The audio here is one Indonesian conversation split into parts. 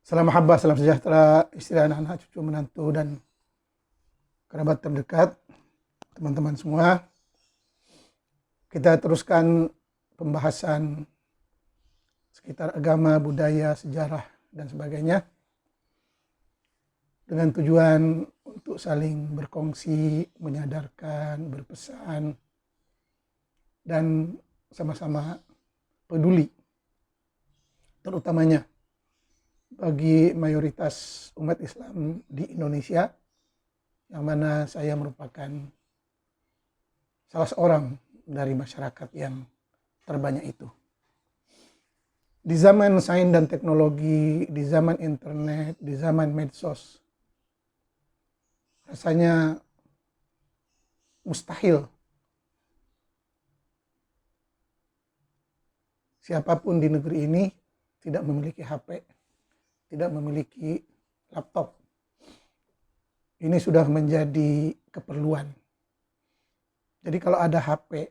Salam mahabbah, salam sejahtera, istri, anak-anak, cucu, menantu, dan kerabat terdekat, teman-teman semua. Kita teruskan pembahasan sekitar agama, budaya, sejarah, dan sebagainya. Dengan tujuan untuk saling berkongsi, menyadarkan, berpesan, dan sama-sama peduli. Terutamanya bagi mayoritas umat Islam di Indonesia, yang mana saya merupakan salah seorang dari masyarakat yang terbanyak itu. Di zaman sains dan teknologi, di zaman internet, di zaman medsos, rasanya mustahil siapapun di negeri ini tidak memiliki HP, tidak memiliki laptop. Ini sudah menjadi keperluan. Jadi kalau ada HP,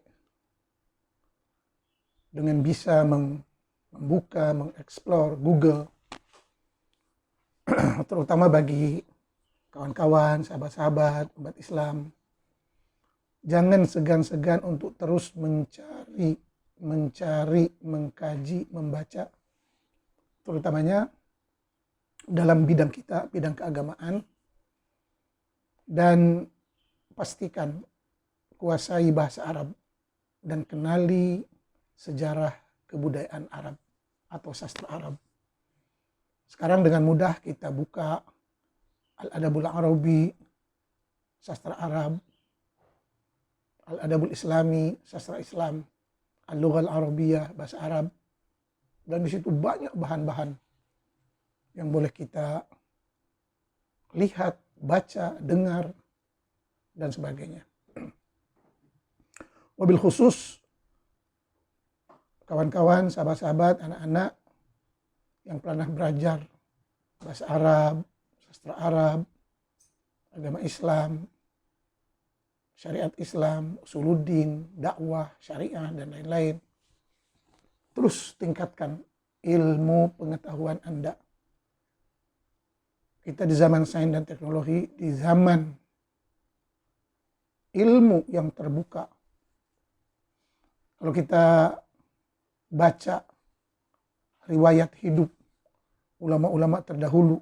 dengan bisa membuka, mengeksplor Google, terutama bagi kawan-kawan, sahabat-sahabat, umat Islam, jangan segan-segan untuk terus mencari, mengkaji, membaca, terutamanya dalam bidang kita, bidang keagamaan, dan pastikan kuasai bahasa Arab dan kenali sejarah kebudayaan Arab atau sastra Arab. Sekarang dengan mudah kita buka Al-Adabul Arabi, sastra Arab, Al-Adabul Islami, sastra Islam, Al-Lughal Arabiyah, bahasa Arab, dan di situ banyak bahan-bahan yang boleh kita lihat, baca, dengar, dan sebagainya. Wabil khusus kawan-kawan, sahabat-sahabat, anak-anak yang pernah belajar bahasa Arab, sastra Arab, agama Islam, syariat Islam, usuluddin, dakwah, syariah, dan lain-lain. Terus tingkatkan ilmu pengetahuan Anda. Kita di zaman sains dan teknologi, di zaman ilmu yang terbuka. Kalau kita baca riwayat hidup ulama-ulama terdahulu,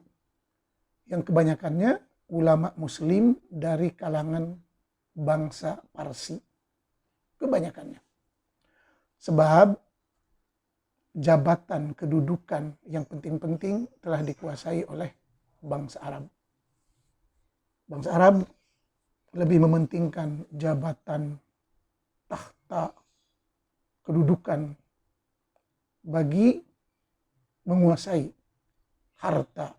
yang kebanyakannya ulama muslim dari kalangan bangsa Parsi. Kebanyakannya. Sebab jabatan kedudukan yang penting-penting telah dikuasai oleh bangsa Arab. Bangsa Arab lebih mementingkan jabatan, tahta, kedudukan bagi menguasai harta,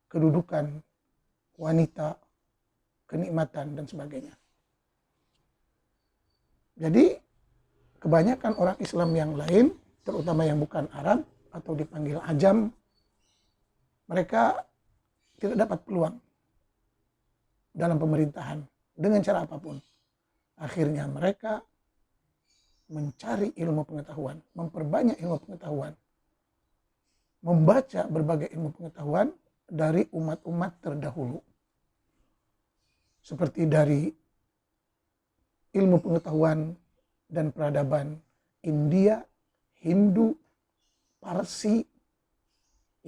kedudukan, wanita, kenikmatan, dan sebagainya. Jadi kebanyakan orang Islam yang lain, terutama yang bukan Arab atau dipanggil Ajam, mereka tidak dapat peluang dalam pemerintahan dengan cara apapun. Akhirnya mereka mencari ilmu pengetahuan, memperbanyak ilmu pengetahuan, membaca berbagai ilmu pengetahuan dari umat-umat terdahulu. Seperti dari ilmu pengetahuan dan peradaban India, Hindu, Parsi,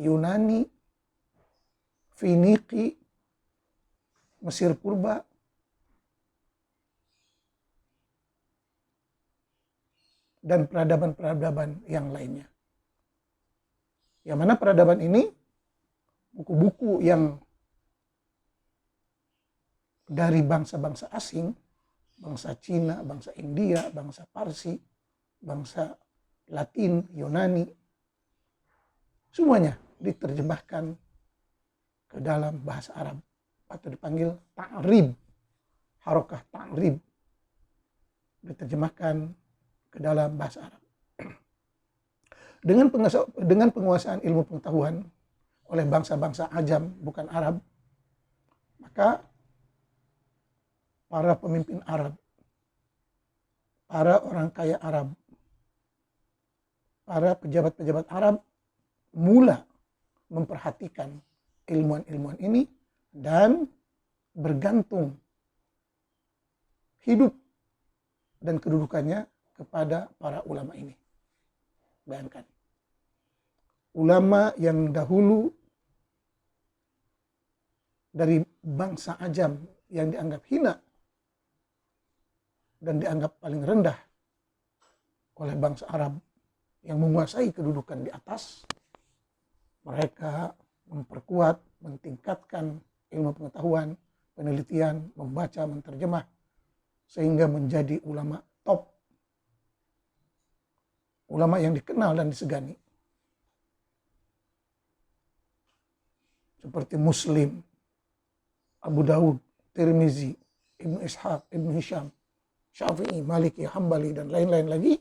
Yunani, Finiki, Mesir Purba, dan peradaban-peradaban yang lainnya. Yang mana peradaban ini, buku-buku yang dari bangsa-bangsa asing, bangsa Cina, bangsa India, bangsa Parsi, bangsa Latin, Yunani, semuanya diterjemahkan ke dalam bahasa Arab atau dipanggil ta'rib, harokah ta'rib, diterjemahkan ke dalam bahasa Arab. Dengan penguasaan ilmu pengetahuan oleh bangsa-bangsa Ajam, bukan Arab, maka para pemimpin Arab, para orang kaya Arab, para pejabat-pejabat Arab mula memperhatikan ilmuwan-ilmuwan ini dan bergantung hidup dan kedudukannya kepada para ulama ini. Bayangkan, ulama yang dahulu dari bangsa ajam yang dianggap hina dan dianggap paling rendah oleh bangsa Arab yang menguasai kedudukan di atas, mereka memperkuat, mentingkatkan ilmu pengetahuan, penelitian, membaca, menterjemah, sehingga menjadi ulama top, ulama yang dikenal dan disegani. Seperti Muslim, Abu Daud, Tirmizi, Ibnu Ishaq, Ibnu Hisham, Syafi'i, Maliki, Hambali, dan lain-lain lagi,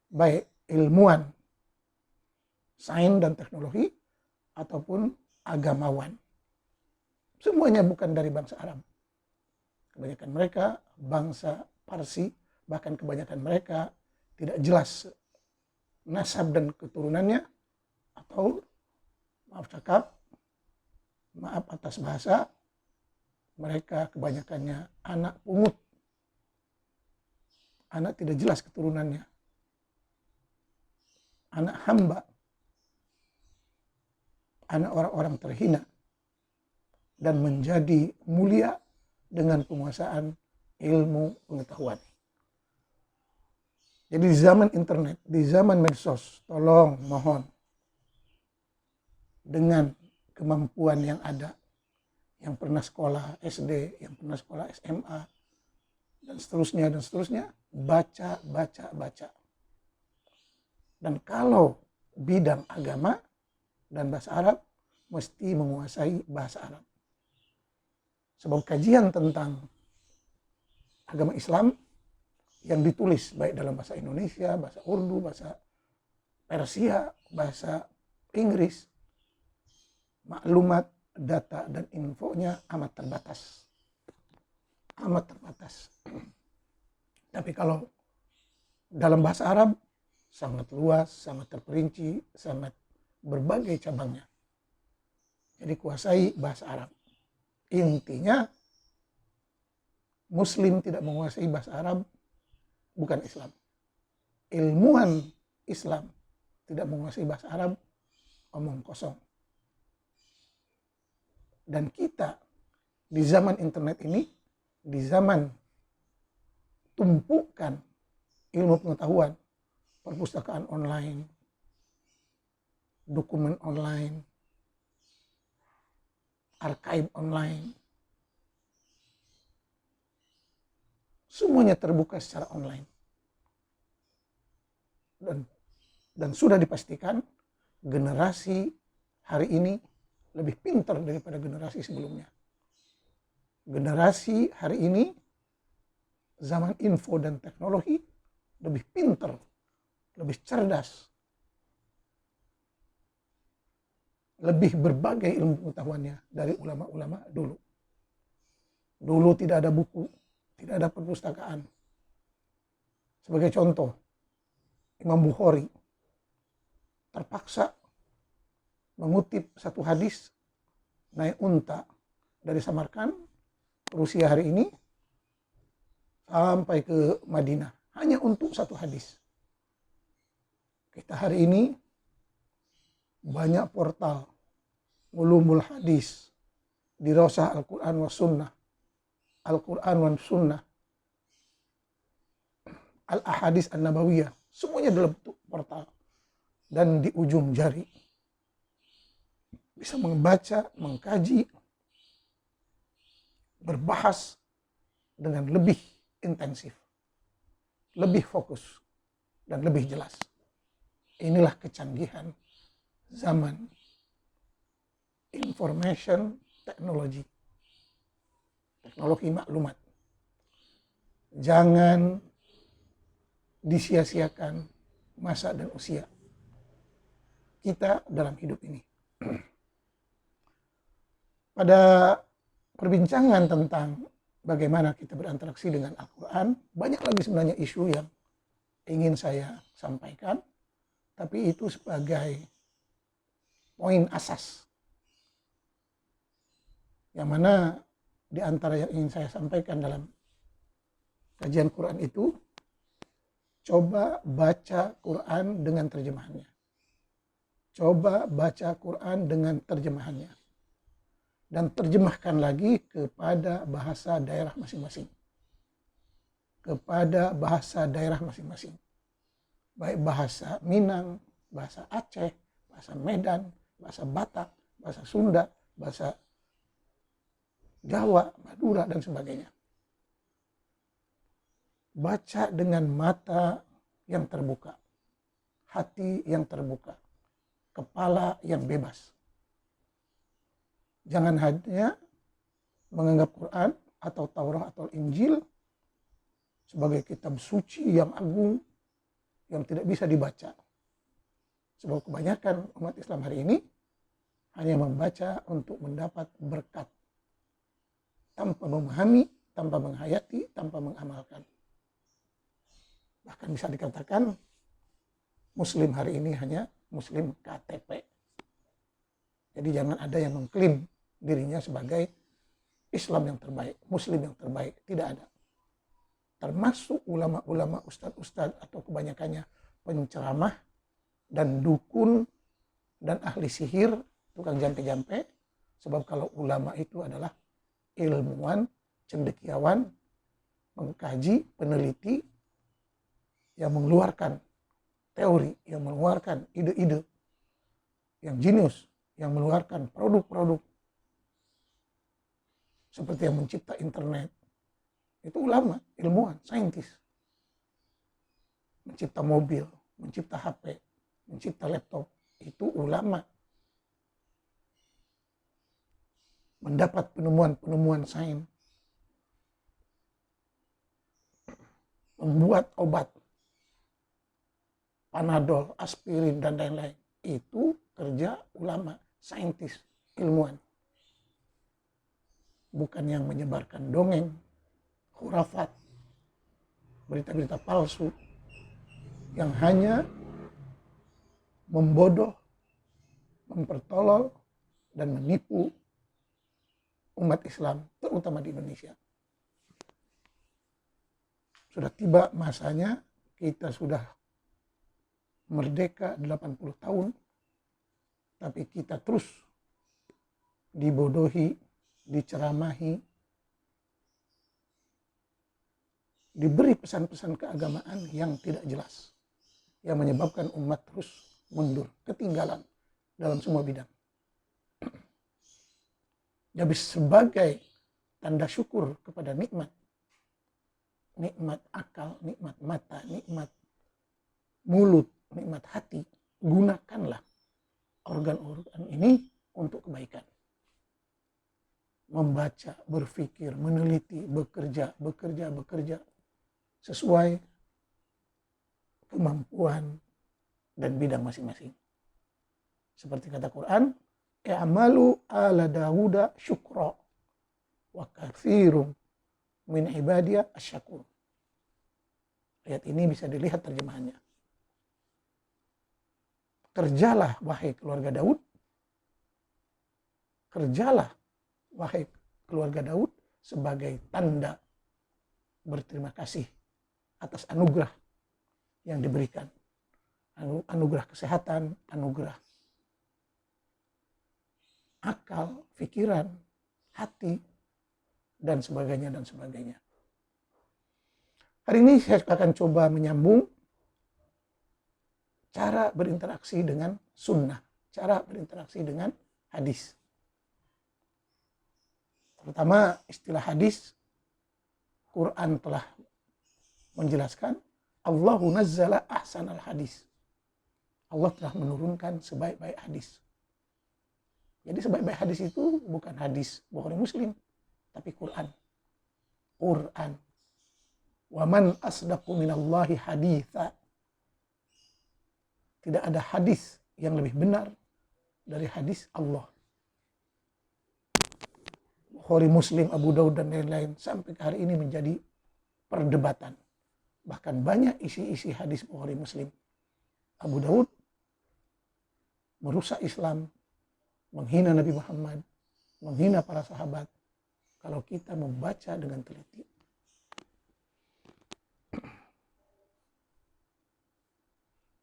baik ilmuwan, sains dan teknologi, ataupun agamawan. Semuanya bukan dari bangsa Arab. Kebanyakan mereka bangsa Parsi, bahkan kebanyakan mereka tidak jelas nasab dan keturunannya, atau maaf atas bahasa, mereka kebanyakannya anak pungut. Anak tidak jelas keturunannya. Anak hamba. Anak orang-orang terhina. Dan menjadi mulia dengan penguasaan ilmu pengetahuan. Jadi di zaman internet, di zaman medsos, tolong, mohon, dengan kemampuan yang ada, yang pernah sekolah SD, yang pernah sekolah SMA, dan seterusnya, baca. Dan kalau bidang agama dan bahasa Arab, mesti menguasai bahasa Arab. Sebab kajian tentang agama Islam yang ditulis baik dalam bahasa Indonesia, bahasa Urdu, bahasa Persia, bahasa Inggris, maklumat, data, dan infonya amat terbatas. Tapi kalau dalam bahasa Arab, sangat luas, sangat terperinci, sangat berbagai cabangnya. Jadi kuasai bahasa Arab. Intinya, Muslim tidak menguasai bahasa Arab, bukan Islam. Ilmuwan Islam tidak menguasai bahasa Arab, omong kosong. Dan kita di zaman internet ini, di zaman tumpukan ilmu pengetahuan, perpustakaan online, dokumen online, archive online, semuanya terbuka secara online. Dan sudah dipastikan generasi hari ini lebih pintar daripada generasi sebelumnya. Generasi hari ini, zaman info dan teknologi, lebih pintar, lebih cerdas, lebih berbagai ilmu pengetahuannya dari ulama-ulama dulu. Dulu tidak ada buku, tidak ada perpustakaan. Sebagai contoh, Imam Bukhari terpaksa mengutip satu hadis naik unta dari Samarkand, Rusia hari ini, sampai ke Madinah, hanya untuk satu hadis. Kita hari ini banyak portal ulumul hadis, dirasah Al-Quran wa Sunnah, Al-Quran wa Sunnah, Al-Ahadis An-Nabawiyah, semuanya dalam bentuk portal. Dan di ujung jari bisa membaca, mengkaji, berbahas dengan lebih intensif, lebih fokus, dan lebih jelas. Inilah kecanggihan zaman information technology, teknologi maklumat. Jangan disia-siakan masa dan usia kita dalam hidup ini. Pada perbincangan tentang bagaimana kita berinteraksi dengan Al-Quran, banyak lagi sebenarnya isu yang ingin saya sampaikan, tapi itu sebagai poin asas. Yang mana di antara yang ingin saya sampaikan dalam kajian Quran itu, coba baca Quran dengan terjemahannya. Coba baca Quran dengan terjemahannya. Dan terjemahkan lagi kepada bahasa daerah masing-masing. Kepada bahasa daerah masing-masing. Baik bahasa Minang, bahasa Aceh, bahasa Medan, bahasa Batak, bahasa Sunda, bahasa Jawa, Madura, dan sebagainya. Baca dengan mata yang terbuka, hati yang terbuka, kepala yang bebas. Jangan hanya menganggap Quran atau Taurat atau Injil sebagai kitab suci yang agung yang tidak bisa dibaca. Sebab kebanyakan umat Islam hari ini hanya membaca untuk mendapat berkat, tanpa memahami, tanpa menghayati, tanpa mengamalkan. Bahkan bisa dikatakan Muslim hari ini hanya Muslim KTP. Jadi jangan ada yang mengklaim dirinya sebagai Islam yang terbaik, Muslim yang terbaik. Tidak ada. Termasuk ulama-ulama, ustadz-ustadz atau kebanyakannya penceramah dan dukun dan ahli sihir, tukang jampe-jampe. Sebab kalau ulama itu adalah ilmuwan, cendekiawan, mengkaji, peneliti, yang mengeluarkan teori, yang mengeluarkan ide-ide, yang jenius, yang mengeluarkan produk-produk seperti yang mencipta internet. Itu ulama, ilmuwan, saintis. Mencipta mobil, mencipta HP, mencipta laptop, itu ulama. Mendapat penemuan-penemuan sains, membuat obat, Panadol, aspirin, dan lain-lain. Itu kerja ulama, saintis, ilmuwan. Bukan yang menyebarkan dongeng, khurafat, berita-berita palsu, yang hanya membodoh, mempertolol, dan menipu umat Islam, terutama di Indonesia. Sudah tiba masanya, kita sudah merdeka 80 tahun, tapi kita terus dibodohi, diceramahi, diberi pesan-pesan keagamaan yang tidak jelas, yang menyebabkan umat terus mundur, ketinggalan dalam semua bidang. Jadi sebagai tanda syukur kepada nikmat akal, nikmat mata, nikmat mulut, nikmat hati, gunakanlah organ-organ ini untuk kebaikan. Membaca, berpikir, meneliti, bekerja sesuai kemampuan dan bidang masing-masing. Seperti kata Quran, "I'malu ala Dawuda syukra wa katsirun min ibadiya asyakur." Ayat ini bisa dilihat terjemahannya. Kerjalah wahai keluarga Daud, kerjalah wahai keluarga Daud sebagai tanda berterima kasih atas anugerah yang diberikan. Anugerah kesehatan, anugerah akal, pikiran, hati, dan sebagainya, dan sebagainya. Hari ini saya akan coba menyambung cara berinteraksi dengan sunnah, cara berinteraksi dengan hadis. Terutama istilah hadis, Quran telah menjelaskan, Allahu nazzala ahsanal hadis. Allah telah menurunkan sebaik-baik hadis. Jadi sebaik-baik hadis itu bukan hadis Bukhari Muslim, tapi Quran. Quran. Wa man asdaqu minallahi haditha. Tidak ada hadis yang lebih benar dari hadis Allah. Bukhari, Muslim, Abu Daud, dan lain-lain sampai ke hari ini menjadi perdebatan. Bahkan banyak isi-isi hadis Bukhari, Muslim, Abu Daud merusak Islam, menghina Nabi Muhammad, menghina para sahabat, kalau kita membaca dengan teliti.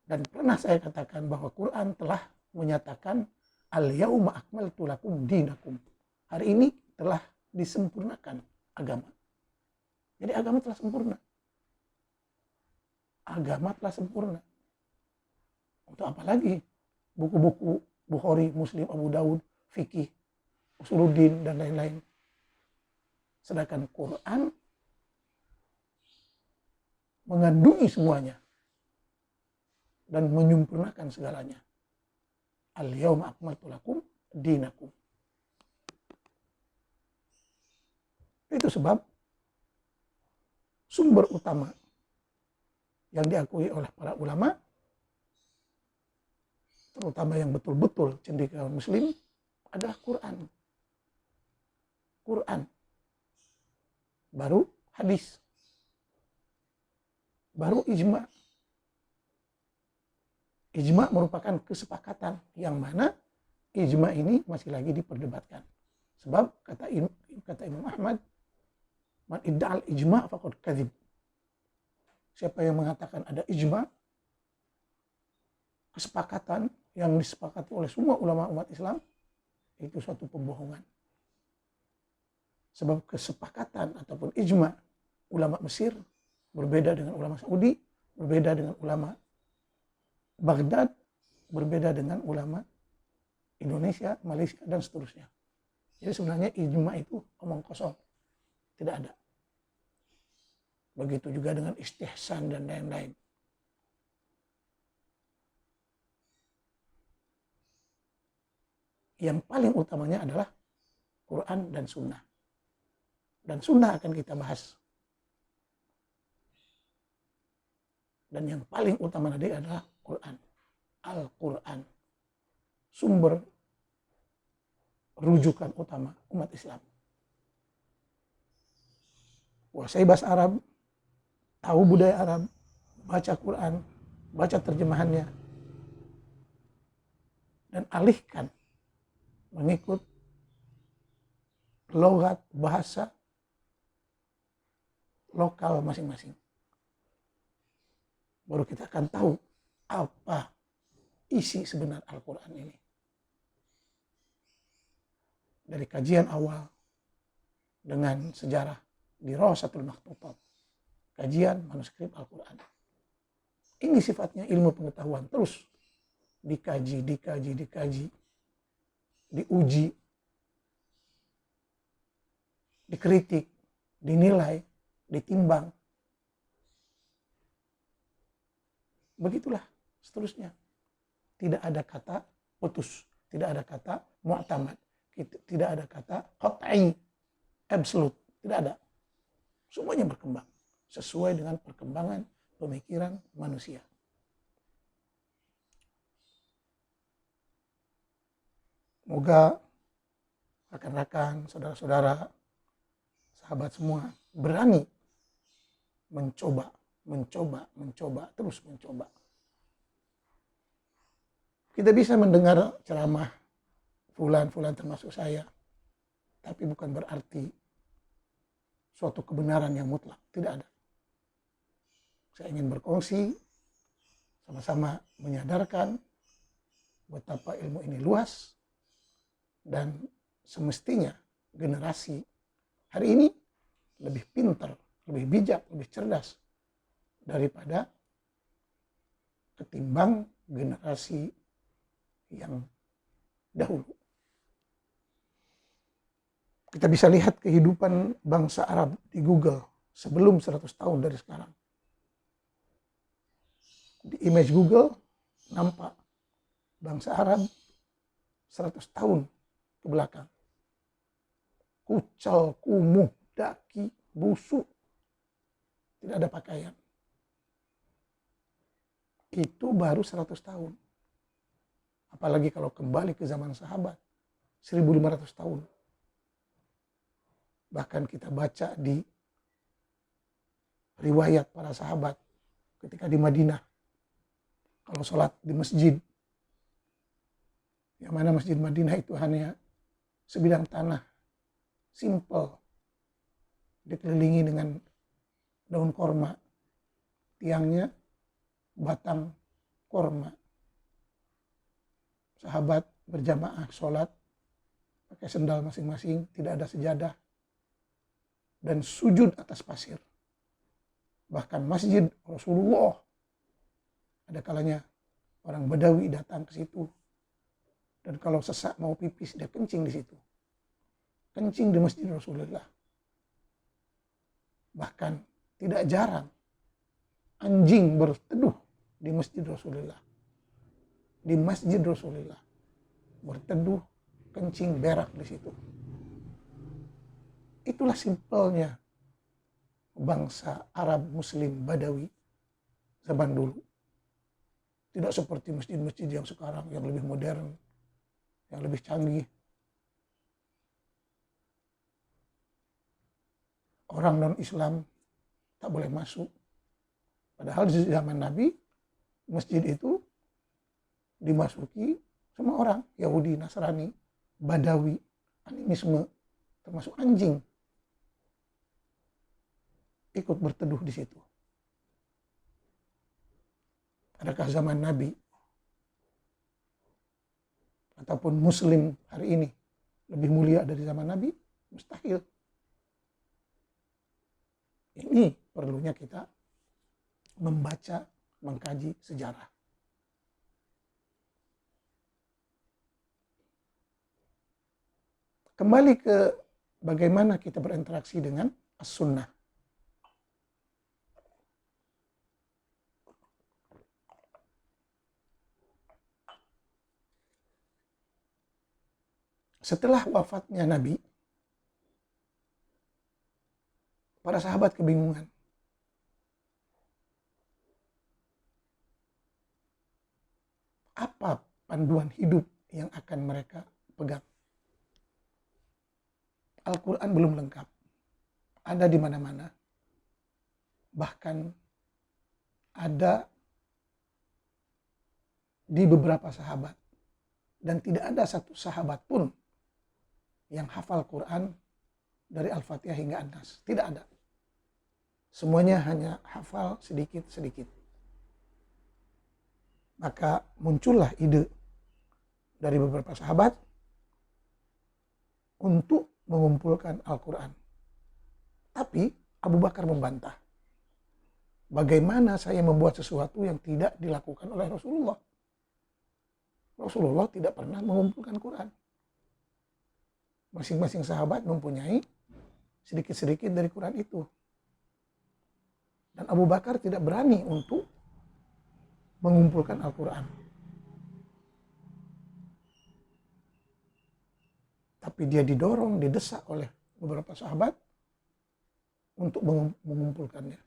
Dan pernah saya katakan bahwa Quran telah menyatakan al-yauma akmaltu lakum dinakum. Hari ini telah disempurnakan agama. Jadi agama telah sempurna. Agama telah sempurna. Untuk apa lagi buku-buku Bukhari, Muslim, Abu Daud, fikih, usuluddin, dan lain-lain. Sedangkan Quran mengandungi semuanya dan menyempurnakan segalanya. Al-yauma akmaltu lakum dinakum. Itu sebab sumber utama yang diakui oleh para ulama, terutama yang betul-betul cendekiawan muslim, adalah Quran. Quran. Baru hadis. Baru ijma'. Ijma' merupakan kesepakatan yang mana ijma' ini masih lagi diperdebatkan. Sebab kata Imam Ahmad, man idda'al ijma' faqad kadzib. Siapa yang mengatakan ada ijma', kesepakatan yang disepakati oleh semua ulama umat Islam, itu suatu pembohongan. Sebab kesepakatan ataupun ijma' ulama Mesir berbeda dengan ulama Saudi, berbeda dengan ulama Baghdad, berbeda dengan ulama Indonesia, Malaysia, dan seterusnya. Jadi sebenarnya ijma' itu omong kosong, tidak ada. Begitu juga dengan istihsan dan lain-lain. Yang paling utamanya adalah Quran dan Sunnah. Dan Sunnah akan kita bahas. Dan yang paling utama tadi adalah Quran. Al-Quran. Sumber rujukan utama umat Islam. Kuasai bahasa Arab, tahu budaya Arab, baca Quran, baca terjemahannya, dan alihkan mengikut logat bahasa lokal masing-masing. Baru kita akan tahu apa isi sebenar Al-Quran ini. Dari kajian awal dengan sejarah di Rawsatul Makhtutat, kajian manuskrip Al-Quran. Ini sifatnya ilmu pengetahuan, terus dikaji, diuji, dikritik, dinilai, ditimbang. Begitulah seterusnya. Tidak ada kata putus, tidak ada kata mu'tamad, tidak ada kata qat'i, absolute, tidak ada. Semuanya berkembang sesuai dengan perkembangan pemikiran manusia. Semoga rekan-rekan, saudara-saudara, sahabat semua berani mencoba, terus mencoba. Kita bisa mendengar ceramah fulan termasuk saya, tapi bukan berarti suatu kebenaran yang mutlak, tidak ada. Saya ingin berkongsi, sama-sama menyadarkan betapa ilmu ini luas, dan semestinya generasi hari ini lebih pintar, lebih bijak, lebih cerdas daripada ketimbang generasi yang dahulu. Kita bisa lihat kehidupan bangsa Arab di Google sebelum 100 tahun dari sekarang. Di image Google nampak bangsa Arab 100 tahun ke belakang. Kucal, kumuh, daki, busuk. Tidak ada pakaian. Itu baru 100 tahun. Apalagi kalau kembali ke zaman sahabat, 1500 tahun. Bahkan kita baca di riwayat para sahabat ketika di Madinah, kalau sholat di masjid, Yang mana Masjid Madinah itu hanya sebidang tanah simple, dikelilingi dengan daun korma, tiangnya batang korma. Sahabat berjamaah sholat pakai sendal masing-masing, tidak ada sejadah, dan sujud atas pasir. Bahkan masjid Rasulullah, ada kalanya orang Badawi datang ke situ, dan kalau sesak mau pipis dia kencing di situ, kencing di masjid Rasulullah. Bahkan tidak jarang anjing berteduh di masjid Rasulullah, di masjid Rasulullah berteduh, kencing, berak di situ. Itulah simpelnya bangsa Arab Muslim Badawi zaman dulu. Tidak seperti masjid-masjid yang sekarang yang lebih modern, yang lebih canggih. Orang non-Islam tak boleh masuk. Padahal di zaman Nabi, masjid itu dimasuki semua orang, Yahudi, Nasrani, Badawi, animisme, termasuk anjing, ikut berteduh di situ. Adakah zaman Nabi ataupun Muslim hari ini lebih mulia dari zaman Nabi? Mustahil. Ini perlunya kita membaca, mengkaji sejarah. Kembali ke bagaimana kita berinteraksi dengan as-sunnah. Setelah wafatnya Nabi, para sahabat kebingungan. Apa panduan hidup yang akan mereka pegang? Al-Quran belum lengkap. Ada di mana-mana. Bahkan ada di beberapa sahabat. Dan tidak ada satu sahabat pun yang hafal Quran dari Al-Fatihah hingga An-Nas. Tidak ada. Semuanya hanya hafal sedikit-sedikit. Maka muncullah ide dari beberapa sahabat untuk mengumpulkan Al-Quran. Tapi Abu Bakar membantah. Bagaimana saya membuat sesuatu yang tidak dilakukan oleh Rasulullah? Rasulullah tidak pernah mengumpulkan Quran. Masing-masing sahabat mempunyai sedikit-sedikit dari Quran itu. Dan Abu Bakar tidak berani untuk mengumpulkan Al-Quran. Tapi dia didorong, didesak oleh beberapa sahabat untuk mengumpulkannya.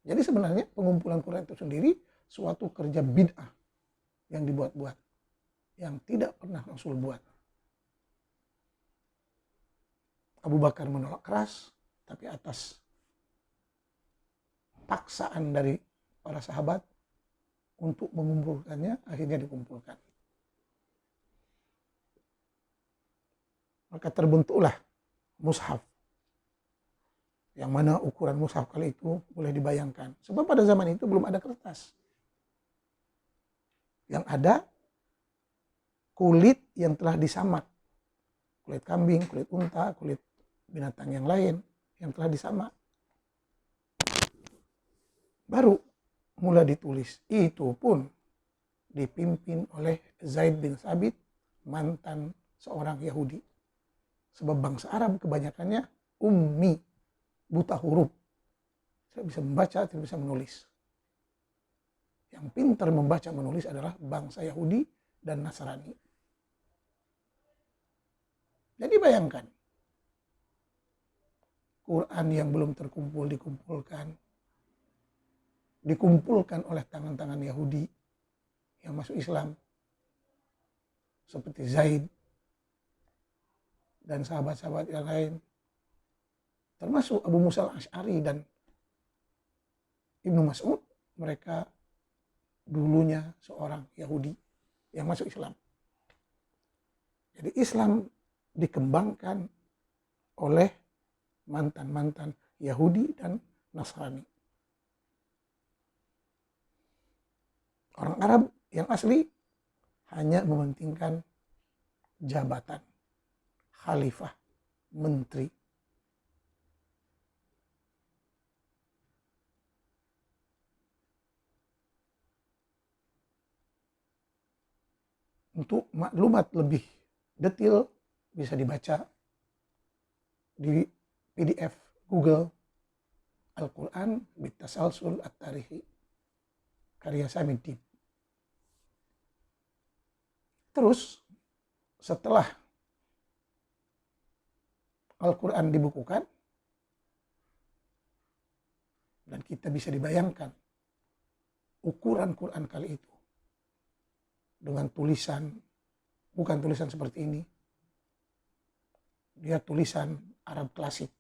Jadi sebenarnya pengumpulan Quran itu sendiri suatu kerja bid'ah yang dibuat-buat, yang tidak pernah Rasul buat. Abu Bakar menolak keras, tapi atas paksaan dari para sahabat untuk mengumpulkannya, akhirnya dikumpulkan. Maka terbentuklah mushaf. Yang mana ukuran mushaf kali itu boleh dibayangkan. Sebab pada zaman itu belum ada kertas. Yang ada kulit yang telah disamak. Kulit kambing, kulit unta, kulit binatang yang lain yang telah disamak. Baru mulai ditulis. Itu pun dipimpin oleh Zaid bin Thabit, mantan seorang Yahudi. Sebab bangsa Arab kebanyakannya ummi, buta huruf. Tidak bisa membaca, tidak bisa menulis. Yang pintar membaca menulis adalah bangsa Yahudi dan Nasrani. Jadi bayangkan, Quran yang belum terkumpul dikumpulkan oleh tangan-tangan Yahudi yang masuk Islam, seperti Zaid dan sahabat-sahabat yang lain, termasuk Abu Musa al-Asy'ari dan Ibnu Mas'ud. Mereka dulunya seorang Yahudi yang masuk Islam. Jadi Islam dikembangkan oleh mantan-mantan Yahudi dan Nasrani. Orang Arab yang asli hanya mementingkan jabatan, khalifah, menteri. Untuk maklumat lebih detail bisa dibaca di PDF Google Al-Quran Bitasalsul At-Tarihi karya Samid Dib. Terus setelah Al-Quran dibukukan, dan kita bisa dibayangkan ukuran Quran kali itu dengan tulisan, bukan tulisan seperti ini, dia tulisan Arab klasik,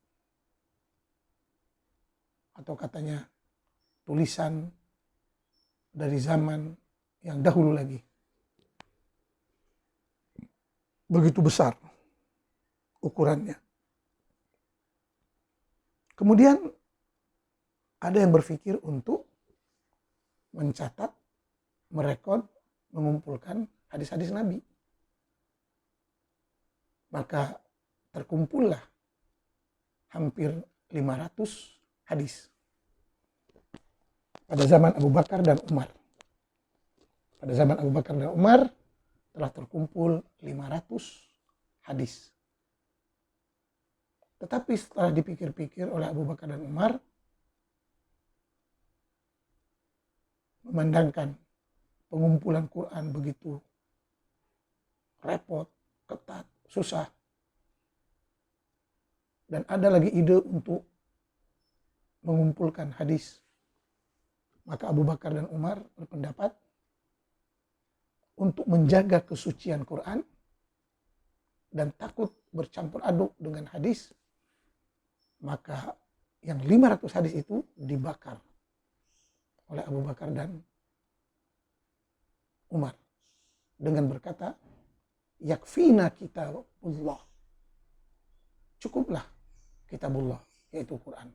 atau katanya tulisan dari zaman yang dahulu lagi. Begitu besar ukurannya. Kemudian ada yang berpikir untuk mencatat, merekod, mengumpulkan hadis-hadis Nabi. Maka terkumpullah hampir 500 hadis pada zaman Abu Bakar dan Umar. Pada zaman Abu Bakar dan Umar telah terkumpul 500 hadis. Tetapi setelah dipikir-pikir oleh Abu Bakar dan Umar, memandangkan pengumpulan Quran begitu repot, ketat, susah, dan ada lagi ide untuk mengumpulkan hadis, maka Abu Bakar dan Umar berpendapat untuk menjaga kesucian Quran dan takut bercampur aduk dengan hadis, maka yang 500 hadis itu dibakar oleh Abu Bakar dan Umar dengan berkata, yakfina kitabullah, cukuplah kitabullah, yaitu Quran.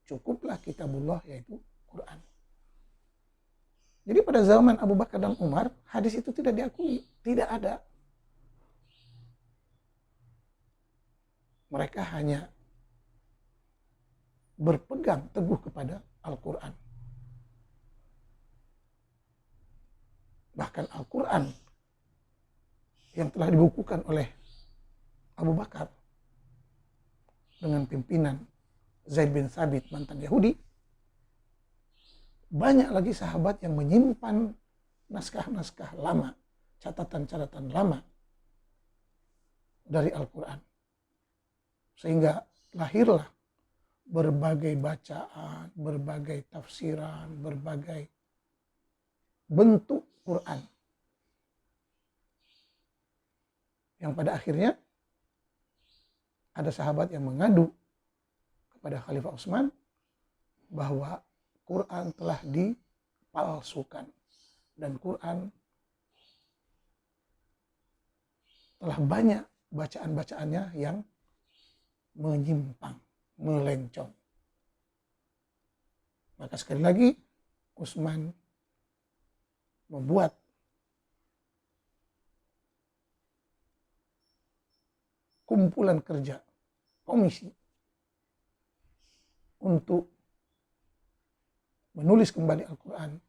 Cukuplah kitabullah, yaitu Quran. Jadi pada zaman Abu Bakar dan Umar, hadis itu tidak diakui, tidak ada. Mereka hanya berpegang teguh kepada Al-Quran. Bahkan Al-Quran yang telah dibukukan oleh Abu Bakar dengan pimpinan Zaid bin Thabit, mantan Yahudi, banyak lagi sahabat yang menyimpan naskah-naskah lama, catatan-catatan lama dari Al-Quran. Sehingga lahirlah berbagai bacaan, berbagai tafsiran, berbagai bentuk Quran. Yang pada akhirnya ada sahabat yang mengadu kepada Khalifah Utsman bahwa Quran telah dipalsukan dan Quran telah banyak bacaan-bacaannya yang menyimpang, melencong. Maka sekali lagi Utsman membuat kumpulan kerja, komisi untuk menulis kembali Al-Quran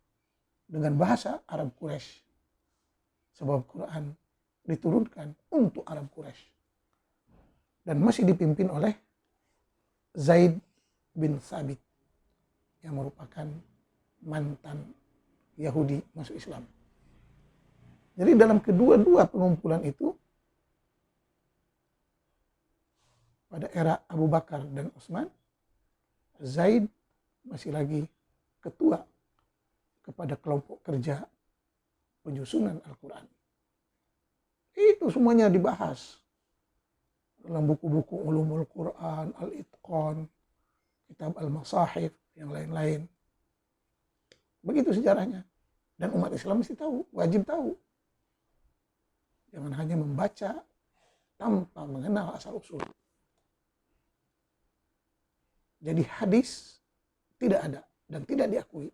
dengan bahasa Arab Quraisy. Sebab Quran diturunkan untuk Arab Quraisy. Dan masih dipimpin oleh Zaid bin Thabit yang merupakan mantan Yahudi masuk Islam. Jadi dalam kedua-dua pengumpulan itu, pada era Abu Bakar dan Utsman, Zaid masih lagi ketua kepada kelompok kerja penyusunan Al-Quran. Itu semuanya dibahas dalam buku-buku Ulumul Quran, Al-Itqan, Kitab Al-Masahif, yang lain-lain. Begitu sejarahnya. Dan umat Islam mesti tahu, wajib tahu. Jangan hanya membaca tanpa mengenal asal-usul. Jadi hadis tidak ada dan tidak diakui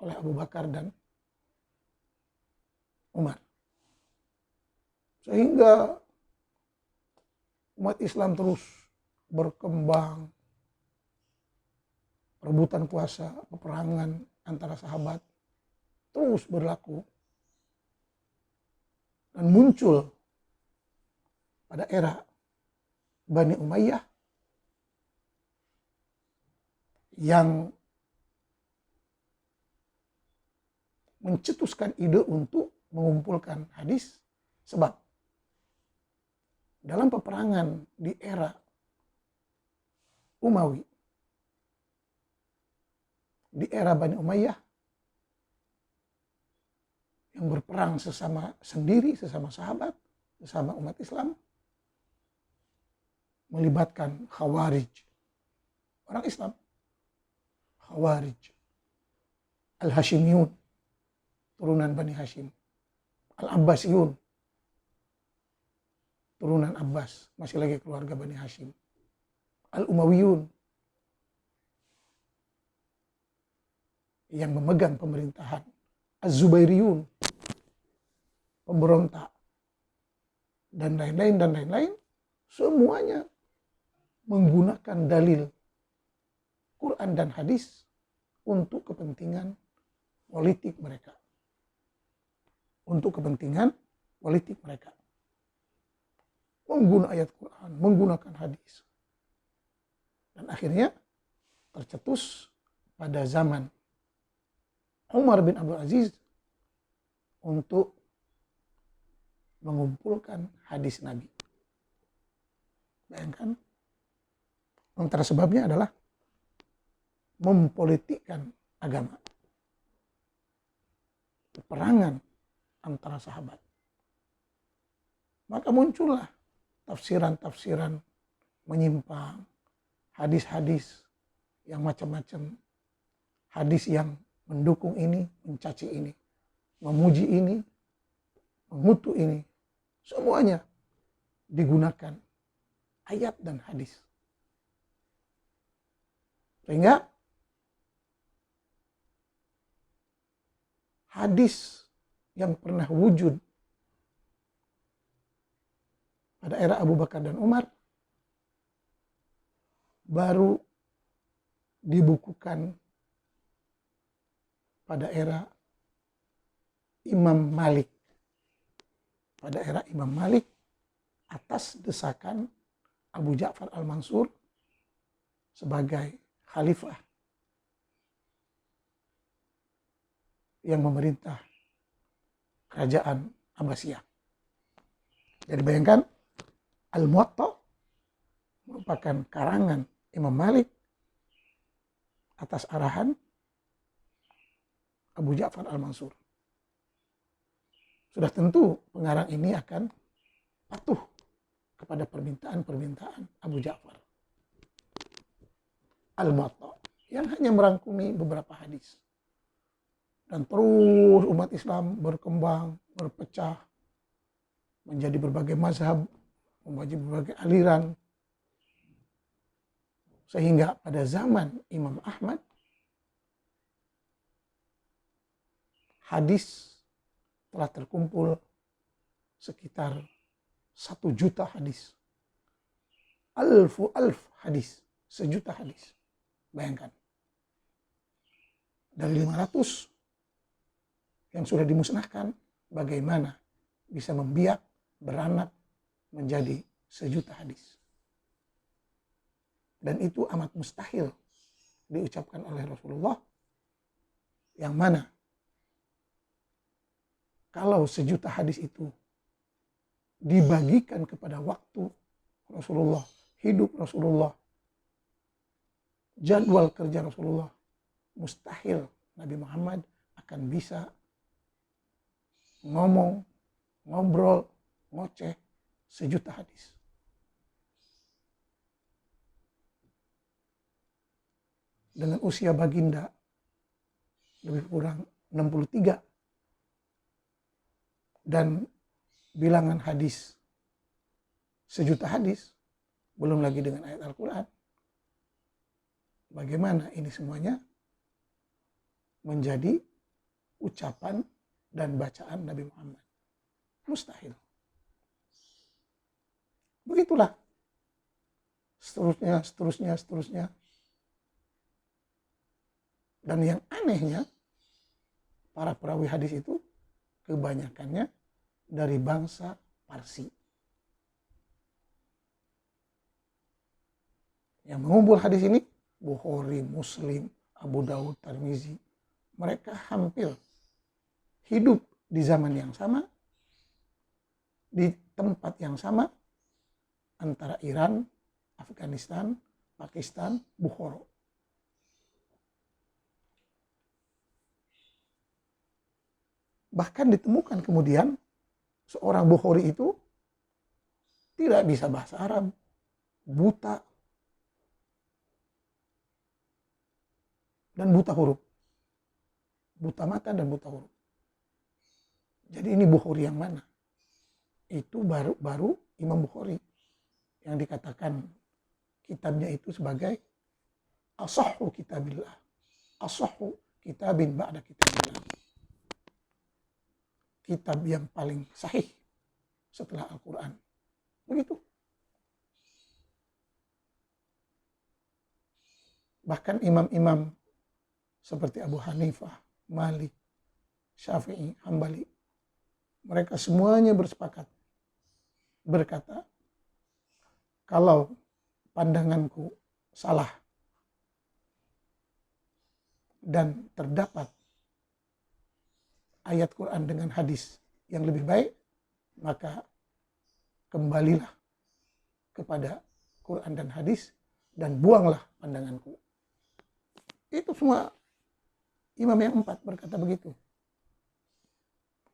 oleh Abu Bakar dan Umar. Sehingga umat Islam terus berkembang, perebutan kuasa, peperangan antara sahabat terus berlaku dan muncul pada era Bani Umayyah yang mencetuskan ide untuk mengumpulkan hadis, sebab dalam peperangan di era Umawi, di era Bani Umayyah, yang berperang sesama sendiri, sesama sahabat, sesama umat Islam, melibatkan Khawarij, orang Islam, Khawarij, Al-Hashimiyun, turunan Bani Hashim, Al-Abbasiyun, turunan Abbas, masih lagi keluarga Bani Hashim, Al-Umayyun, yang memegang pemerintahan, Az-Zubairiyun, pemberontak, dan lain-lain, semuanya menggunakan dalil Quran dan hadis untuk kepentingan politik mereka. Untuk kepentingan politik mereka. Menggunakan ayat Quran, menggunakan hadis. Dan akhirnya tercetus pada zaman Umar bin Abdul Aziz untuk mengumpulkan hadis Nabi. Bayangkan, antara sebabnya adalah mempolitikkan agama. Peperangan antara sahabat. Maka muncullah tafsiran-tafsiran menyimpang, hadis-hadis yang macam-macam, hadis yang mendukung ini, mencaci ini, memuji ini, mengutuk ini, semuanya digunakan ayat dan hadis. Sehingga hadis yang pernah wujud pada era Abu Bakar dan Umar baru dibukukan pada era Imam Malik. Pada era Imam Malik atas desakan Abu Ja'far al-Mansur sebagai khalifah yang memerintah kerajaan Abbasiyah. Jadi bayangkan, Al-Muwatta merupakan karangan Imam Malik atas arahan Abu Ja'far al-Mansur. Sudah tentu pengarang ini akan patuh kepada permintaan-permintaan Abu Ja'far al-Muwatta yang hanya merangkumi beberapa hadis. Dan terus umat Islam berkembang, berpecah, menjadi berbagai mazhab, menjadi berbagai aliran. Sehingga pada zaman Imam Ahmad, hadis telah terkumpul sekitar 1 juta hadis. Alf hadis, 1 juta hadis. Bayangkan. Dari 500 yang sudah dimusnahkan, bagaimana bisa membiak, beranak menjadi 1 juta hadis. Dan itu amat mustahil diucapkan oleh Rasulullah, yang mana kalau 1 juta hadis itu dibagikan kepada waktu Rasulullah, hidup Rasulullah, jadwal kerja Rasulullah, mustahil Nabi Muhammad akan bisa ngomong, ngobrol, ngoceh 1 juta hadis. Dengan usia baginda lebih kurang 63 dan bilangan hadis 1.000.000 hadis, belum lagi dengan ayat Al-Quran. Bagaimana ini semuanya menjadi ucapan dan bacaan Nabi Muhammad? Mustahil. Begitulah. Seterusnya. Dan yang anehnya, para perawi hadis itu kebanyakannya dari bangsa Parsi. Yang mengumpul hadis ini, Bukhari, Muslim, Abu Dawud, Tirmizi. Mereka hampir hidup di zaman yang sama, di tempat yang sama, antara Iran, Afghanistan, Pakistan, Bukhara. Bahkan ditemukan kemudian seorang Bukhari itu tidak bisa bahasa Arab, buta, dan buta huruf. Buta mata dan buta huruf. Jadi ini Bukhari yang mana? Itu baru Imam Bukhari yang dikatakan kitabnya itu sebagai asahhu kitabillah. Asahhu kitabin ba'da kitabillah. Kitab yang paling sahih setelah Al-Quran. Begitu. Bahkan imam-imam seperti Abu Hanifah, Malik, Syafi'i, Hambali, mereka semuanya bersepakat berkata, kalau pandanganku salah dan terdapat ayat Quran dengan hadis yang lebih baik, maka kembalilah kepada Quran dan hadis dan buanglah pandanganku. Itu semua imam yang 4 berkata begitu.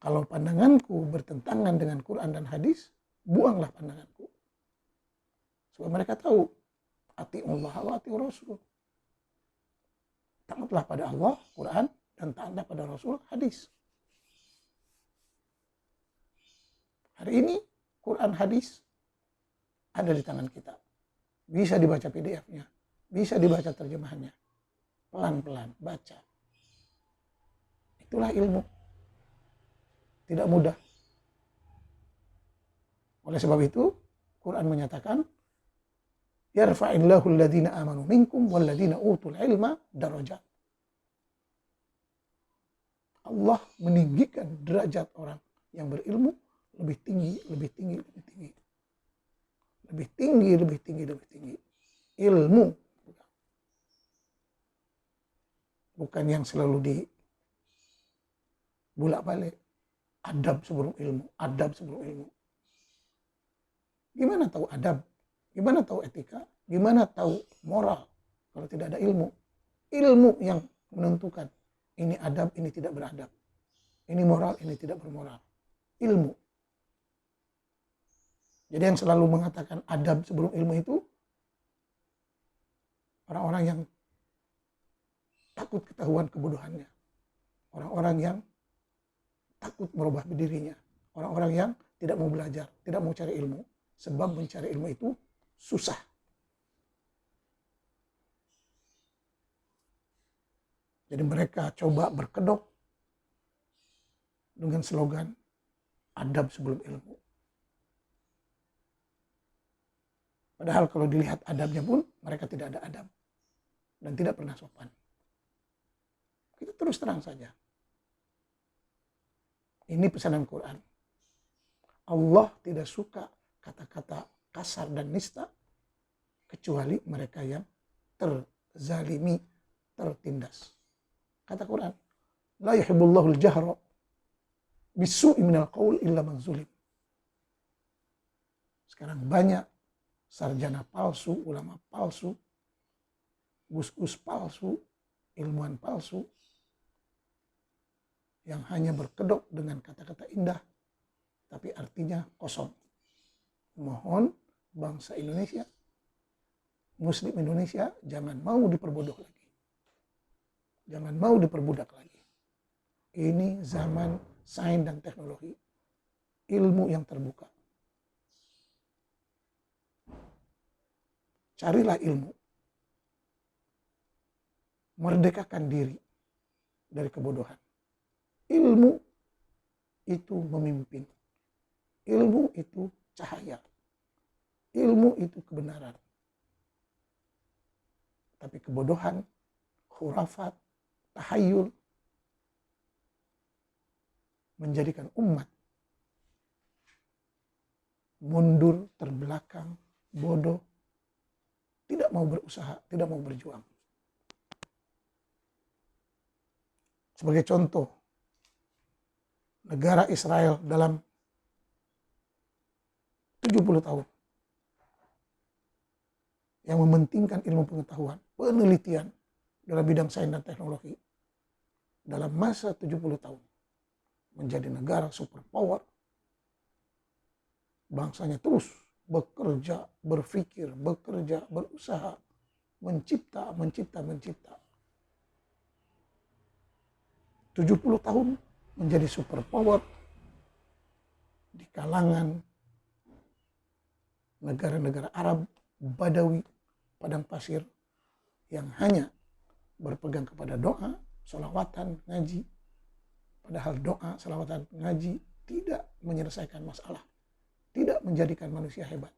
Kalau pandanganku bertentangan dengan Quran dan hadis, buanglah pandanganku. Sebab mereka tahu, ati'ullah wa ati'ur rasul. Taatlah pada Allah, Quran, dan taatlah pada Rasul, hadis. Hari ini Quran hadis ada di tangan kita. Bisa dibaca PDF-nya, bisa dibaca terjemahannya. Pelan-pelan baca. Itulah ilmu. Tidak mudah. Oleh sebab itu, Quran menyatakan, yarfa'illahu alladhina amanu minkum walladhina utul ilma darajat. Allah meninggikan derajat orang yang berilmu lebih tinggi. Ilmu. Bukan yang selalu dibulak-balik. Adab sebelum ilmu. Gimana tahu adab? Gimana tahu etika? Gimana tahu moral kalau tidak ada ilmu? Ilmu yang menentukan ini adab, ini tidak beradab. Ini moral, ini tidak bermoral. Ilmu. Jadi yang selalu mengatakan adab sebelum ilmu itu orang-orang yang takut ketahuan kebodohannya. Orang-orang yang takut merubah dirinya. Orang-orang yang tidak mau belajar, tidak mau cari ilmu. Sebab mencari ilmu itu susah. Jadi mereka coba berkedok dengan slogan adab sebelum ilmu. Padahal kalau dilihat adabnya pun mereka tidak ada adab dan tidak pernah sopan. Kita terus terang saja. Ini pesanan Quran. Allah tidak suka kata-kata kasar dan nista kecuali mereka yang terzalimi, tertindas. Kata Quran, la yuhibbullahu al-jahra bisu'i minal qaul illa man zulim. Sekarang banyak sarjana palsu, ulama palsu, gus-gus palsu, ilmuwan palsu yang hanya berkedok dengan kata-kata indah tapi artinya kosong. Mohon bangsa Indonesia, Muslim Indonesia jangan mau diperbodoh lagi. Jangan mau diperbudak lagi. Ini zaman sains dan teknologi. ilmu yang terbuka. Carilah ilmu. Merdekakan diri dari kebodohan. Ilmu itu memimpin. Ilmu itu cahaya. Ilmu itu kebenaran. Tapi kebodohan, khurafat, tahayul menjadikan umat mundur, terbelakang, bodoh, tidak mau berusaha, tidak mau berjuang. Sebagai contoh, negara Israel dalam 70 tahun yang mementingkan ilmu pengetahuan, penelitian dalam bidang sains dan teknologi dalam masa 70 tahun menjadi negara superpower. Bangsanya terus bekerja, berpikir, bekerja, berusaha, mencipta. 70 tahun menjadi superpower di kalangan negara-negara Arab, Badawi, padang pasir yang hanya berpegang kepada doa, sholawatan, ngaji. Padahal doa, sholawatan, ngaji tidak menyelesaikan masalah, tidak menjadikan manusia hebat.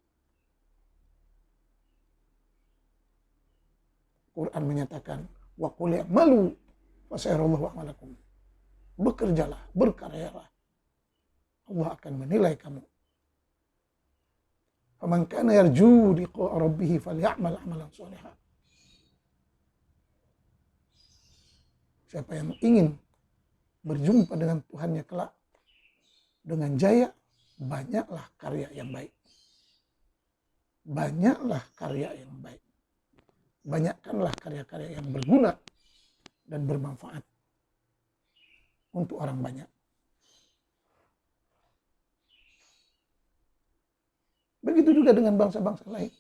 Quran menyatakan, wa qul i'malu fasayarallahu a'malakum. Bekerjalah, berkaryalah. Allah akan menilai kamu. Faman kana yarju liqa'a rabbih falyamal 'amalan shalihan. Siapa yang ingin berjumpa dengan Tuhannya kelak dengan jaya, banyaklah karya yang baik. Banyaklah karya yang baik. Banyakkanlah karya-karya yang berguna dan bermanfaat untuk orang banyak. Begitu juga dengan bangsa-bangsa lain.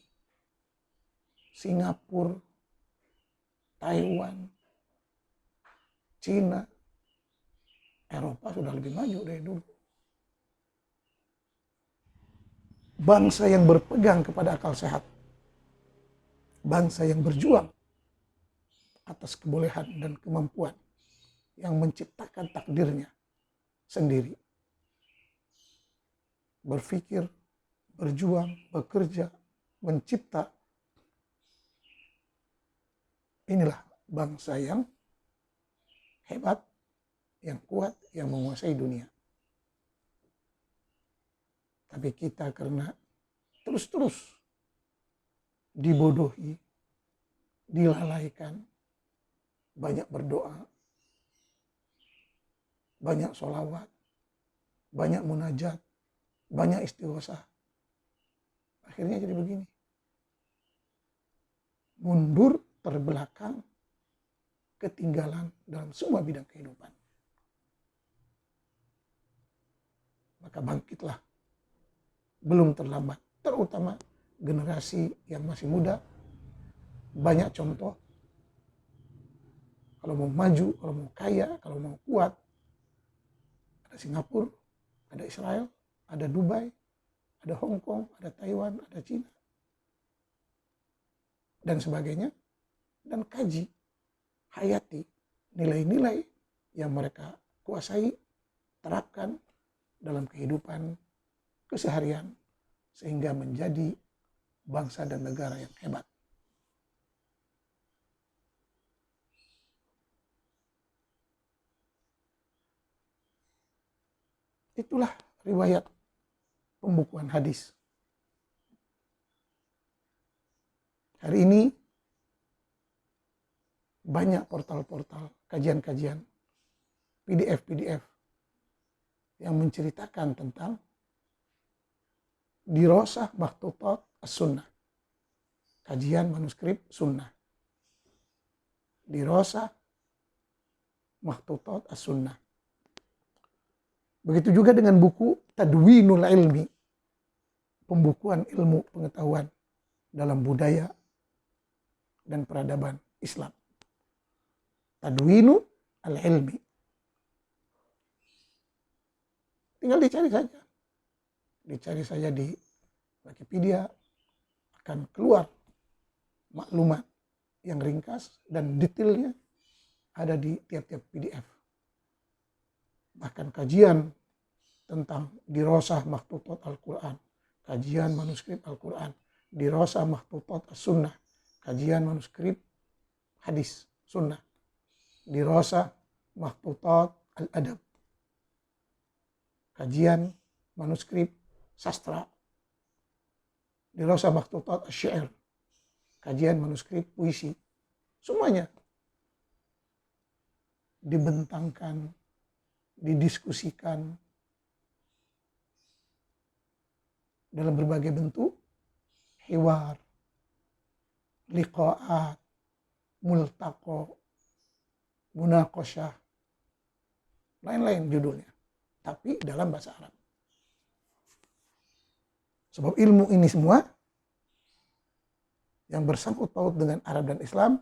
Singapura, Taiwan, Cina, Eropa sudah lebih maju dari dulu. Bangsa yang berpegang kepada akal sehat. Bangsa yang berjuang atas kebolehan dan kemampuan yang menciptakan takdirnya sendiri. Berpikir, berjuang, bekerja, mencipta. Inilah bangsa yang hebat, yang kuat, yang menguasai dunia. Tapi kita karena terus-terus dibodohi, dilalaikan, banyak berdoa, banyak sholawat, banyak munajat, banyak istighosah. Akhirnya jadi begini. Mundur, terbelakang, ketinggalan dalam semua bidang kehidupan. Maka bangkitlah. Belum terlambat. Terutama generasi yang masih muda. Banyak contoh. Kalau mau maju, kalau mau kaya, kalau mau kuat. Ada Singapura, ada Israel, ada Dubai, ada Hong Kong, ada Taiwan, ada Cina. Dan sebagainya. Dan kaji, hayati nilai-nilai yang mereka kuasai, terapkan dalam kehidupan keseharian sehingga menjadi bangsa dan negara yang hebat. Itulah riwayat pembukuan hadis. Hari ini banyak portal-portal, kajian-kajian, PDF-PDF yang menceritakan tentang dirosah makhtutat as-sunnah. Kajian manuskrip sunnah. Dirosah makhtutat as-sunnah. Begitu juga dengan buku Tadwinul Ilmi. Pembukuan ilmu pengetahuan dalam budaya dan peradaban Islam. Tadwinu al-ilmi. Tinggal dicari saja. dicari saja di Wikipedia, akan keluar maklumat yang ringkas dan detailnya ada di tiap-tiap PDF. Bahkan kajian tentang dirosah makhtutat Al-Quran, kajian manuskrip Al-Quran, dirosah makhtutat As-Sunnah, kajian manuskrip hadis sunnah, dirosah makhtutat Al-Adab, kajian manuskrip sastra, dirosah makhtutat Asy-Syair, kajian manuskrip puisi. Semuanya dibentangkan, didiskusikan dalam berbagai bentuk, hiwar, liqa'at, multaqo, munaqasyah, lain-lain judulnya, tapi dalam bahasa Arab. Sebab ilmu ini semua yang bersangkut paut dengan Arab dan Islam,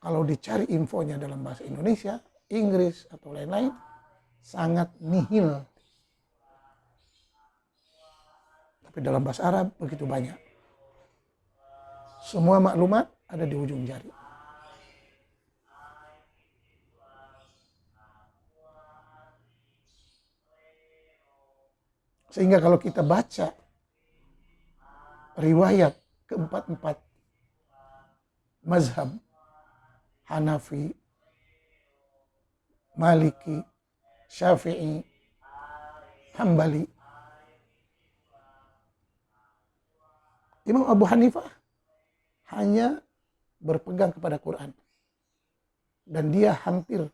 kalau dicari infonya dalam bahasa Indonesia, Inggris, atau lain-lain, sangat nihil. Tapi dalam bahasa Arab begitu banyak. Semua maklumat ada di ujung jari. Sehingga kalau kita baca riwayat keempat-empat mazhab, Hanafi, Maliki, Syafi'i, Hambali, Imam Abu Hanifah hanya berpegang kepada Quran. Dan dia hampir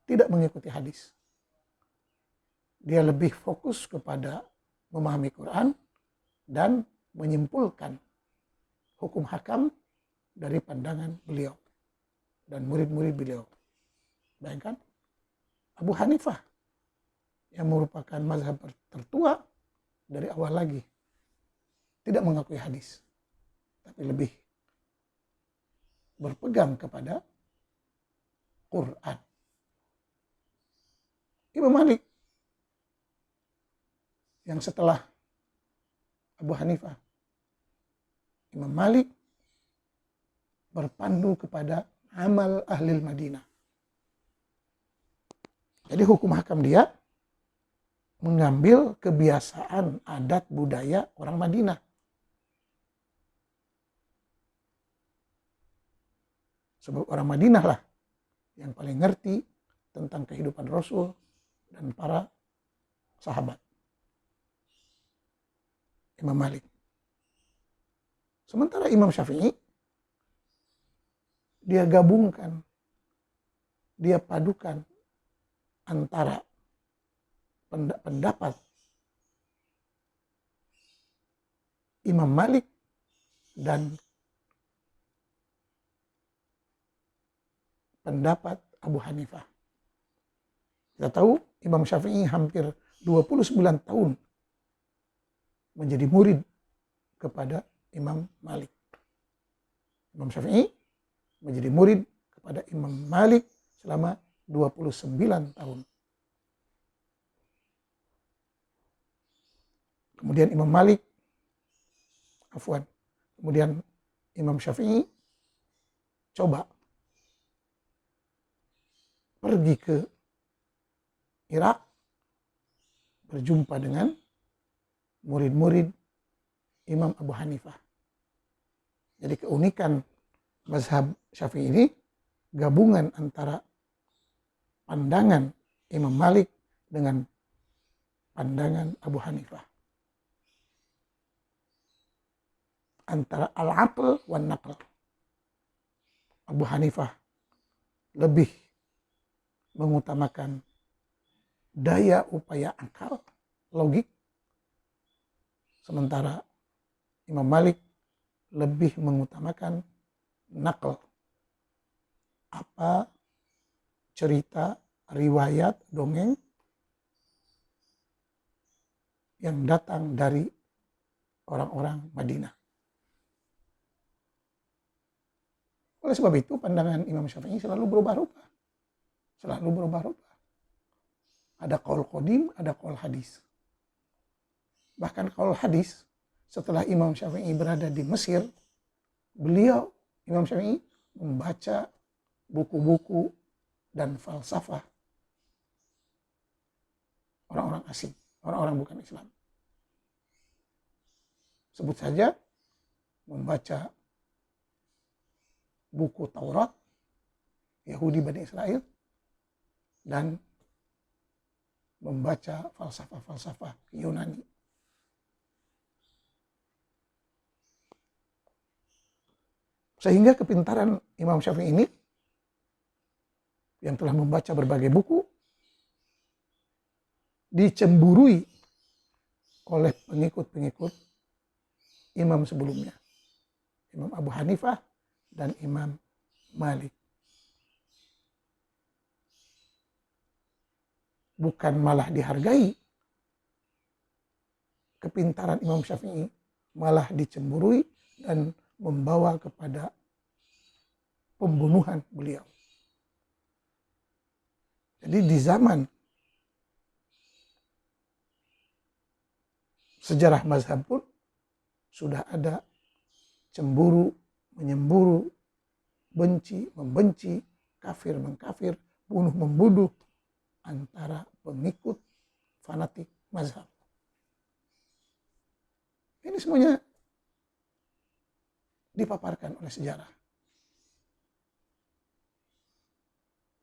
tidak mengikuti hadis. Dia lebih fokus kepada memahami Quran dan menyimpulkan hukum hakam dari pandangan beliau dan murid-murid beliau. Bayangkan, Abu Hanifah yang merupakan mazhab tertua dari awal lagi tidak mengakui hadis, tapi lebih berpegang kepada Quran. Imam Malik yang setelah Abu Hanifah, Imam Malik berpandu kepada amal ahlil Madinah. Jadi hukum hakam dia mengambil kebiasaan adat budaya orang Madinah. Sebab orang Madinah lah yang paling ngerti tentang kehidupan Rasul dan para sahabat. Imam Malik. Sementara Imam Syafi'i, dia gabungkan, dia padukan antara pendapat Imam Malik dan pendapat Abu Hanifah. Kita tahu Imam Syafi'i hampir 29 tahun menjadi murid kepada Imam Malik. Imam Syafi'i menjadi murid kepada Imam Malik selama 29 tahun. Kemudian kemudian Imam Syafi'i coba pergi ke Irak, berjumpa dengan murid-murid Imam Abu Hanifah. Jadi keunikan mazhab Syafi'i ini gabungan antara pandangan Imam Malik dengan pandangan Abu Hanifah. Antara al-aql wan naql. Abu Hanifah lebih mengutamakan daya upaya akal, logik. Sementara Imam Malik lebih mengutamakan naql. Apa cerita, riwayat, dongeng yang datang dari orang-orang Madinah. Oleh sebab itu pandangan Imam Syafi'i selalu berubah-ubah. Selalu berubah-ubah. Ada qaul qadim, ada qaul hadis. Bahkan qaul hadis, setelah Imam Syafi'i berada di Mesir, beliau, Imam Syafi'i, membaca buku-buku dan falsafah orang-orang asing, orang-orang bukan Islam. Sebut saja membaca buku Taurat, Yahudi Bani Israel, dan membaca falsafah-falsafah Yunani. Sehingga kepintaran Imam Syafi'i ini, yang telah membaca berbagai buku, dicemburui oleh pengikut-pengikut imam sebelumnya, Imam Abu Hanifah dan Imam Malik. Bukan malah dihargai, kepintaran Imam Syafi'i malah dicemburui dan membawa kepada pembunuhan beliau. Jadi di zaman sejarah mazhab pun sudah ada cemburu, menyemburu, benci, membenci, kafir, mengkafir, bunuh, membunuh antara pengikut fanatik mazhab. Ini semuanya dipaparkan oleh sejarah.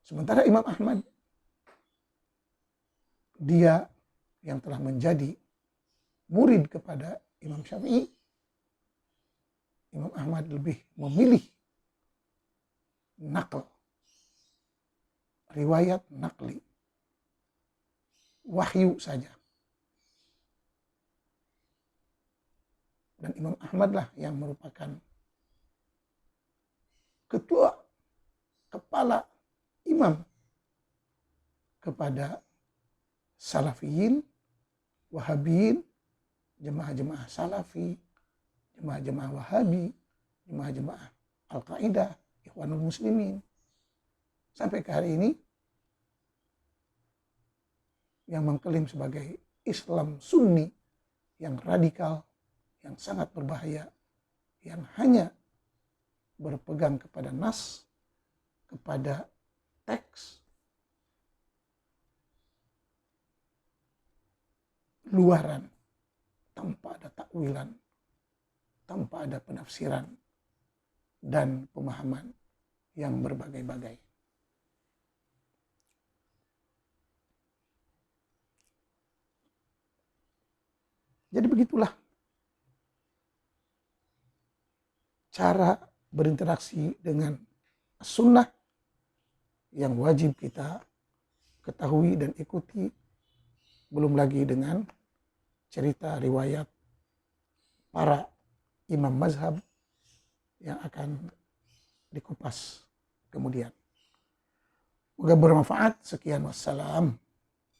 Sementara Imam Ahmad, dia yang telah menjadi murid kepada Imam Syafi'i, Imam Ahmad lebih memilih naql, riwayat naqli, wahyu saja. Dan Imam Ahmad lah yang merupakan ketua, kepala imam kepada Salafiyin, Wahabiyin, jemaah-jemaah Salafi, jemaah-jemaah Wahabi, jemaah-jemaah Al-Qaeda, Ikhwanul Muslimin. Sampai ke hari ini, yang mengklaim sebagai Islam Sunni yang radikal, yang sangat berbahaya, yang hanya berpegang kepada nas, kepada teks, luaran, tanpa ada takwilan, tanpa ada penafsiran dan pemahaman yang berbagai-bagai. Jadi begitulah cara berinteraksi dengan sunnah yang wajib kita ketahui dan ikuti, belum lagi dengan cerita riwayat para imam mazhab yang akan dikupas kemudian. Semoga bermanfaat. Sekian, wassalam.